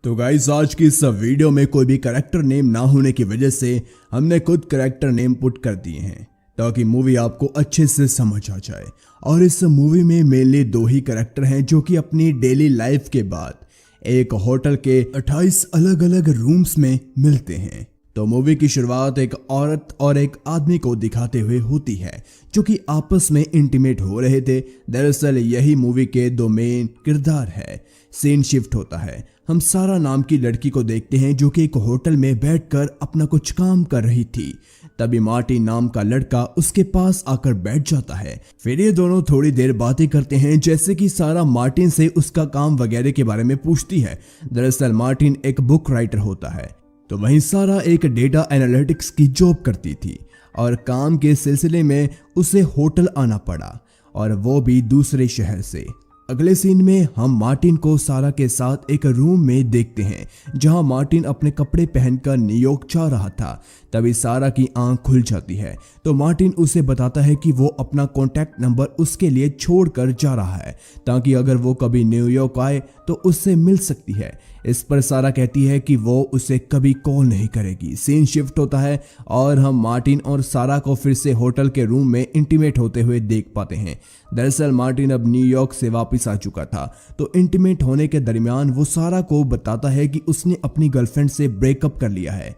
तो गाइस आज की इस वीडियो में कोई भी कैरेक्टर नेम ना होने की वजह से हमने खुद कैरेक्टर नेम पुट कर दिए हैं ताकि मूवी आपको अच्छे से समझ आ जाए। और इस मूवी में मेनली दो ही कैरेक्टर हैं जो कि अपनी डेली लाइफ के बाद एक होटल के 28 अलग अलग रूम्स में मिलते हैं। तो मूवी की शुरुआत एक औरत और एक आदमी को दिखाते हुए होती है जो कि आपस में इंटीमेट हो रहे थे। दरअसल यही मूवी के दो मेन किरदार है। सीन शिफ्ट होता है, हम सारा नाम की लड़की को देखते हैं जो कि एक होटल में बैठकर अपना कुछ काम कर रही थी। तभी मार्टिन नाम का लड़का उसके पास आकर बैठ जाता है। फिर ये दोनों थोड़ी देर बातें करते हैं, जैसे कि सारा मार्टिन से उसका काम वगैरह के बारे में पूछती है। दरअसल मार्टिन एक बुक राइटर होता है, तो वहीं सारा एक डेटा एनालिटिक्स की जॉब करती थी और काम के सिलसिले में उसे होटल आना पड़ा, और वो भी दूसरे शहर से। अगले सीन में हम मार्टिन को सारा के साथ एक रूम में देखते हैं जहां मार्टिन अपने कपड़े पहनकर न्यूयॉर्क जा रहा था। तभी सारा की आंख खुल जाती है तो मार्टिन उसे बताता है कि वो अपना कॉन्टैक्ट नंबर उसके लिए छोड़कर जा रहा है ताकि अगर वो कभी न्यूयॉर्क आए तो उससे मिल सकती है। इस पर सारा कहती है कि वो उसे कभी कॉल नहीं करेगी। सीन शिफ्ट होता है और हम मार्टिन और सारा को फिर से होटल के रूम में इंटीमेट होते हुए देख पाते हैं। दरअसल मार्टिन अब न्यूयॉर्क से वापस आ चुका था, तो इंटीमेट होने के दरमियान वो सारा को बताता है कि उसने अपनी गर्लफ्रेंड से ब्रेकअप कर लिया है।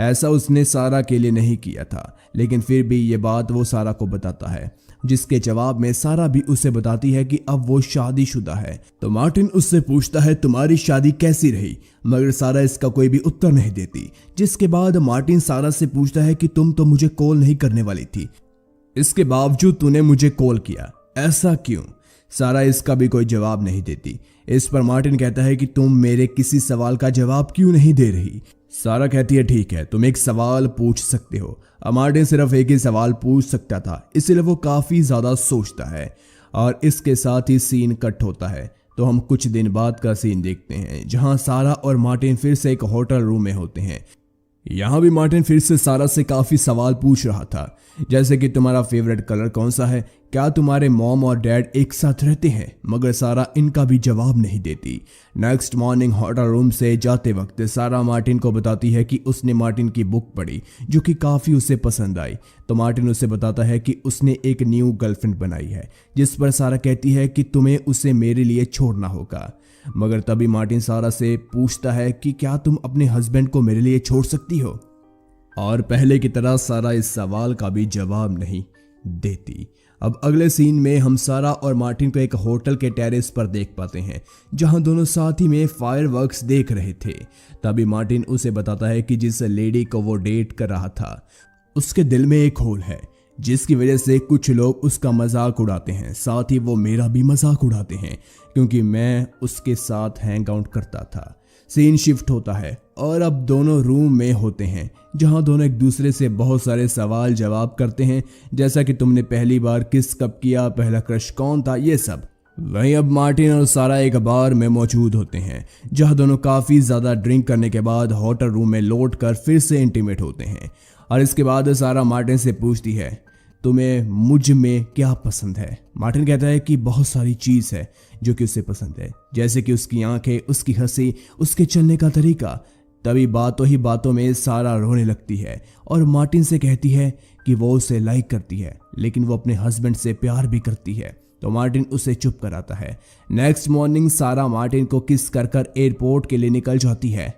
ऐसा उसने सारा के लिए नहीं किया था, लेकिन फिर भी ये बात वो सारा को बताता है, जिसके जवाब में सारा भी उसे बताती है कि अब वो शादीशुदा है। तो मार्टिन उससे पूछता है तुम्हारी शादी कैसी रही, मगर सारा इसका कोई भी उत्तर नहीं देती। जिसके बाद मार्टिन सारा से पूछता है कि तुम तो मुझे कॉल नहीं करने वाली थी, इसके बावजूद तूने मुझे कॉल किया, ऐसा क्यों? सारा इसका भी कोई जवाब नहीं देती। इस पर मार्टिन कहता है कि तुम मेरे किसी सवाल का जवाब क्यों नहीं दे रही। सारा कहती है ठीक है, तुम एक सवाल पूछ सकते हो। मार्टिन सिर्फ एक ही सवाल पूछ सकता था, इसलिए वो काफी ज्यादा सोचता है और इसके साथ ही सीन कट होता है। तो हम कुछ दिन बाद का सीन देखते हैं जहां सारा और मार्टिन फिर से एक होटल रूम में होते हैं। यहाँ भी मार्टिन फिर से सारा से काफी सवाल पूछ रहा था, जैसे कि तुम्हारा फेवरेट कलर कौन सा है, क्या तुम्हारे मॉम और डैड एक साथ रहते हैं, मगर सारा इनका भी जवाब नहीं देती। नेक्स्ट मॉर्निंग होटल रूम से जाते वक्त सारा मार्टिन को बताती है कि उसने मार्टिन की बुक पढ़ी जो कि काफ़ी उसे पसंद आई। तो मार्टिन उसे बताता है कि उसने एक न्यू गर्लफ्रेंड बनाई है, जिस पर सारा कहती है कि तुम्हें उसे मेरे लिए छोड़ना होगा। मगर तभी मार्टिन सारा से पूछता है कि क्या तुम अपने हस्बैंड को मेरे लिए छोड़ सकती हो, और पहले की तरह सारा इस सवाल का भी जवाब नहीं देती। अब अगले सीन में हम सारा और मार्टिन को एक होटल के टेरेस पर देख पाते हैं जहां दोनों साथ ही में फायरवर्क्स देख रहे थे। तभी मार्टिन उसे बताता है कि जिस लेडी को वो डेट कर रहा था उसके दिल में एक होल है, जिसकी वजह से कुछ लोग उसका मजाक उड़ाते हैं, साथ ही वो मेरा भी मजाक उड़ाते हैं क्योंकि मैं उसके साथ हैंग आउट करता था। सीन शिफ्ट होता है और अब दोनों रूम में होते हैं जहां दोनों एक दूसरे से बहुत सारे सवाल जवाब करते हैं, जैसा कि तुमने पहली बार किस कब किया, पहला क्रश कौन था, ये सब। वहीं अब मार्टिन और सारा एक बार में मौजूद होते हैं जहां दोनों काफ़ी ज़्यादा ड्रिंक करने के बाद होटल रूम में लौट कर फिर से इंटीमेट होते हैं। और इसके बाद सारा मार्टिन से पूछती है तुम्हें मुझ में क्या पसंद है। मार्टिन कहता है कि बहुत सारी चीज़ है जो कि उसे पसंद है, जैसे कि उसकी आंखें, उसकी हंसी, उसके चलने का तरीका। तभी बातों ही बातों में सारा रोने लगती है और मार्टिन से कहती है कि वो उसे लाइक करती है, लेकिन वो अपने हस्बैंड से प्यार भी करती है। तो मार्टिन उसे चुप कराता है। नेक्स्ट मॉर्निंग सारा मार्टिन को किस कर कर एयरपोर्ट के लिए निकल जाती है।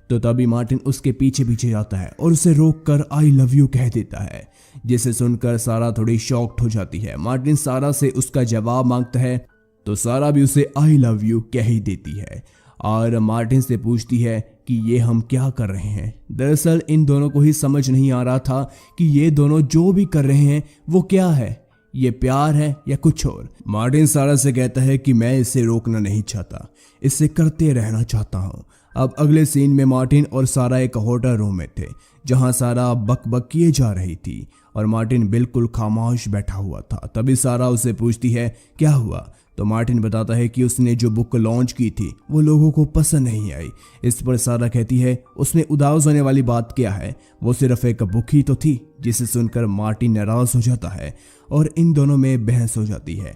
तो तभी मार्टिन उसके पीछे पीछे जाता है और उसे रोक कर आई लव यू कह देता है, जिसे सुनकर सारा थोड़ी शॉक्ड हो जाती है। मार्टिन सारा से उसका जवाब मांगता है तो सारा भी उसे आई लव यू कह ही देती है और मार्टिन से पूछती है कि ये हम क्या कर रहे हैं। दरअसल इन दोनों को ही समझ नहीं आ रहा था कि ये दोनों जो भी कर रहे हैं वो क्या है, ये प्यार है या कुछ और। मार्टिन सारा से कहता है कि मैं इसे रोकना नहीं चाहता, इसे करते रहना चाहता हूँ। अब अगले सीन में मार्टिन और सारा एक होटल रूम में थे जहां सारा बक बक किए जा रही थी और मार्टिन बिल्कुल खामोश बैठा हुआ था। तभी सारा उसे पूछती है क्या हुआ। तो मार्टिन बताता है कि उसने जो बुक लॉन्च की थी वो लोगों को पसंद नहीं आई। इस पर सारा कहती है उसमें उदास होने वाली बात क्या है, वो सिर्फ एक बुक ही तो थी। जिसे सुनकर मार्टिन नाराज हो जाता है और इन दोनों में बहस हो जाती है।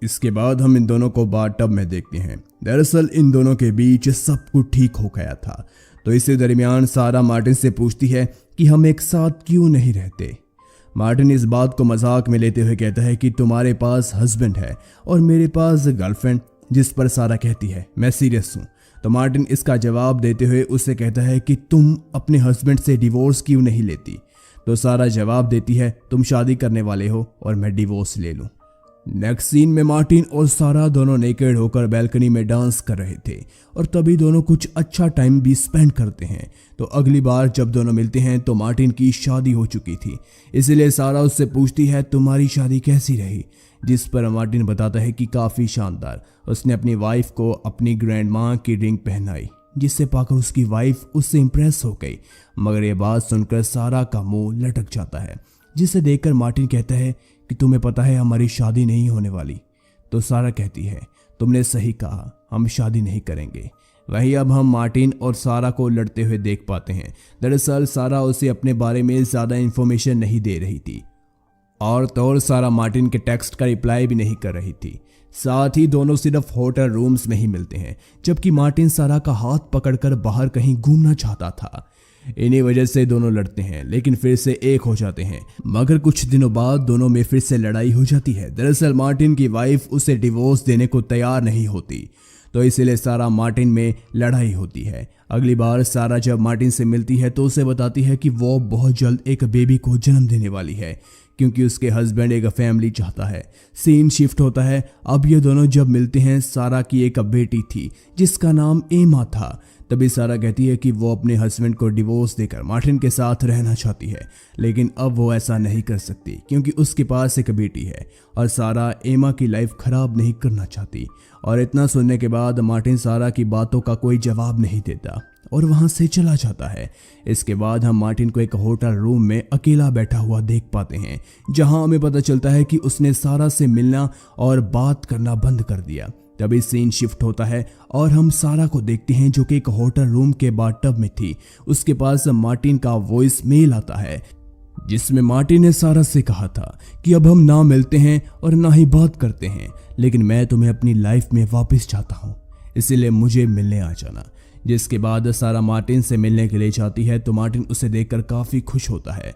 इसके बाद हम इन दोनों को बाथटब में देखते हैं। दरअसल इन दोनों के बीच सब कुछ ठीक हो गया था। तो इसी दरमियान सारा मार्टिन से पूछती है कि हम एक साथ क्यों नहीं रहते। मार्टिन इस बात को मजाक में लेते हुए कहता है कि तुम्हारे पास हस्बैंड है और मेरे पास गर्लफ्रेंड, जिस पर सारा कहती है मैं सीरियस हूँ। तो मार्टिन इसका जवाब देते हुए उससे कहता है कि तुम अपने हस्बैंड से डिवोर्स क्यों नहीं लेती। तो सारा जवाब देती है तुम शादी करने वाले हो और मैं डिवोर्स ले लूँ। नेक्स्ट सीन में मार्टिन और सारा दोनों नेकेड होकर बैल्कनी में डांस कर रहे थे और तभी दोनों कुछ अच्छा टाइम भी स्पेंड करते हैं। तो अगली बार जब दोनों मिलते हैं तो मार्टिन की शादी हो चुकी थी, इसलिए सारा उससे पूछती है तुम्हारी शादी कैसी रही, जिस पर मार्टिन बताता है कि काफ़ी शानदार। उसने अपनी वाइफ को अपनी ग्रैंड माँ की रिंग पहनाई, जिससे पाकर उसकी वाइफ उससे इम्प्रेस हो गई। मगर ये बात सुनकर सारा का मुंह लटक जाता है, जिसे देखकर मार्टिन कहता है कि तुम्हें पता है हमारी शादी नहीं होने वाली। तो सारा कहती है तुमने सही कहा, हम शादी नहीं करेंगे। वहीं अब हम मार्टिन और सारा को लड़ते हुए देख पाते हैं। दरअसल सारा उसे अपने बारे में ज़्यादा इन्फॉर्मेशन नहीं दे रही थी और तो सारा मार्टिन के टेक्स्ट का रिप्लाई भी नहीं कर रही थी। साथ ही दोनों सिर्फ होटल रूम्स में ही मिलते हैं, जबकि मार्टिन सारा का हाथ पकड़कर बाहर कहीं घूमना चाहता था। इन्हीं वजह से दोनों लड़ते हैं, लेकिन फिर से एक हो जाते हैं। मगर कुछ दिनों बाद दोनों में फिर से लड़ाई हो जाती है। दरअसल मार्टिन की वाइफ उसे डिवोर्स देने को तैयार नहीं होती, तो इसीलिए सारा मार्टिन में लड़ाई होती है। अगली बार सारा जब मार्टिन से मिलती है तो उसे बताती है कि वो बहुत जल्द एक बेबी को जन्म देने वाली है, क्योंकि उसके हस्बैंड एक फैमिली चाहता है। सीन शिफ्ट होता है। अब ये दोनों जब मिलते हैं, सारा की एक बेटी थी जिसका नाम एमा था। तभी सारा कहती है कि वो अपने हस्बैंड को डिवोर्स देकर मार्टिन के साथ रहना चाहती है, लेकिन अब वो ऐसा नहीं कर सकती क्योंकि उसके पास एक बेटी है और सारा एमा की लाइफ खराब नहीं करना चाहती। और इतना सुनने के बाद मार्टिन सारा की बातों का कोई जवाब नहीं देता और वहां से चला जाता है। इसके बाद हम मार्टिन को एक होटल रूम में अकेला बैठा हुआ देख पाते हैं, जहां हमें पता चलता है कि उसने सारा से मिलना और बात करना बंद कर दिया। तभी सीन शिफ्ट होता है और हम सारा को देखते हैं, जो कि एक होटल रूम के बाथटब में थी। उसके पास मार्टिन का वॉइस मेल आता है, जिसमें मार्टिन ने सारा से कहा था कि अब हम ना मिलते हैं और ना ही बात करते हैं, लेकिन मैं तुम्हें अपनी लाइफ में वापस चाहता हूँ, इसीलिए मुझे मिलने आ जाना। जिसके बाद सारा मार्टिन से मिलने के लिए जाती है तो मार्टिन उसे देखकर काफी खुश होता है।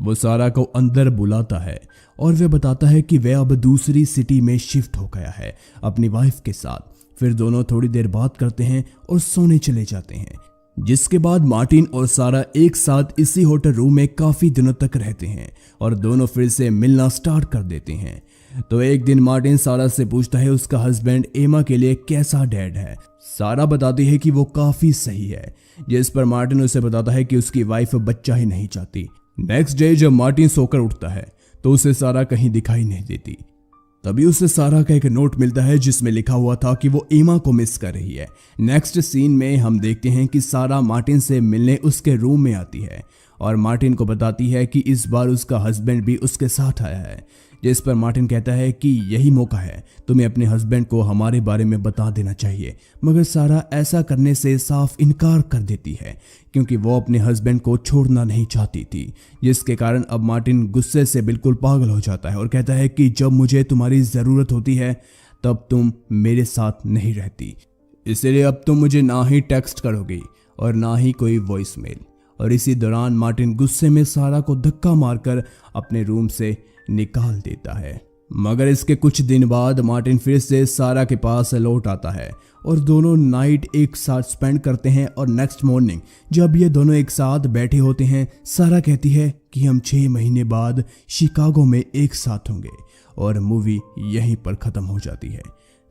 वो सारा को अंदर बुलाता है और वह बताता है कि वह अब दूसरी सिटी में शिफ्ट हो गया है अपनी वाइफ के साथ। फिर दोनों थोड़ी देर बात करते हैं और सोने चले जाते हैं। जिसके बाद मार्टिन और सारा एक साथ इसी होटल रूम में काफी दिनों तक रहते हैं और दोनों फिर से मिलना स्टार्ट कर देते हैं। तो एक दिन मार्टिन सारा से पूछता है उसका हस्बैंड एमा के लिए कैसा डैड है। सारा बताती है कि वो काफी सही है, जिस पर मार्टिन उसे बताता है कि उसकी वाइफ बच्चा ही नहीं चाहती। नेक्स्ट डे जब मार्टिन सोकर उठता है तो उसे सारा कहीं दिखाई नहीं देती। तभी उसे सारा का एक नोट मिलता है जिसमें लिखा हुआ था कि वो एमा को मिस कर रही है। नेक्स्ट सीन में हम देखते हैं कि सारा मार्टिन से मिलने उसके रूम में आती है और मार्टिन को बताती है कि इस बार उसका हस्बैंड भी उसके साथ आया है। जिस पर मार्टिन कहता है कि यही मौका है, तुम्हें अपने हस्बैंड को हमारे बारे में बता देना चाहिए। मगर सारा ऐसा करने से साफ इनकार कर देती है, क्योंकि वो अपने हस्बैंड को छोड़ना नहीं चाहती थी। जिसके कारण अब मार्टिन गुस्से से बिल्कुल पागल हो जाता है और कहता है कि जब मुझे तुम्हारी ज़रूरत होती है तब तुम मेरे साथ नहीं रहती, इसलिए अब तुम मुझे ना ही टेक्स्ट करोगी और ना ही कोई वॉइस मेल। और इसी दौरान मार्टिन गुस्से में सारा को धक्का मारकर अपने रूम से निकाल देता है। मगर इसके कुछ दिन बाद मार्टिन फिर से सारा के पास लौट आता है और दोनों नाइट एक साथ स्पेंड करते हैं। और नेक्स्ट मॉर्निंग जब ये दोनों एक साथ बैठे होते हैं, सारा कहती है कि हम 6 महीने बाद शिकागो में एक साथ होंगे और मूवी यहीं पर ख़त्म हो जाती है।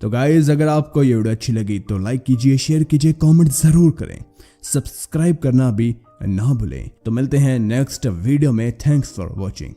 तो गाइज, अगर आपको ये वीडियो अच्छी लगी तो लाइक कीजिए, शेयर कीजिए, कमेंट ज़रूर करें, सब्सक्राइब करना भी ना भूलें। तो मिलते हैं नेक्स्ट वीडियो में। Thanks for watching.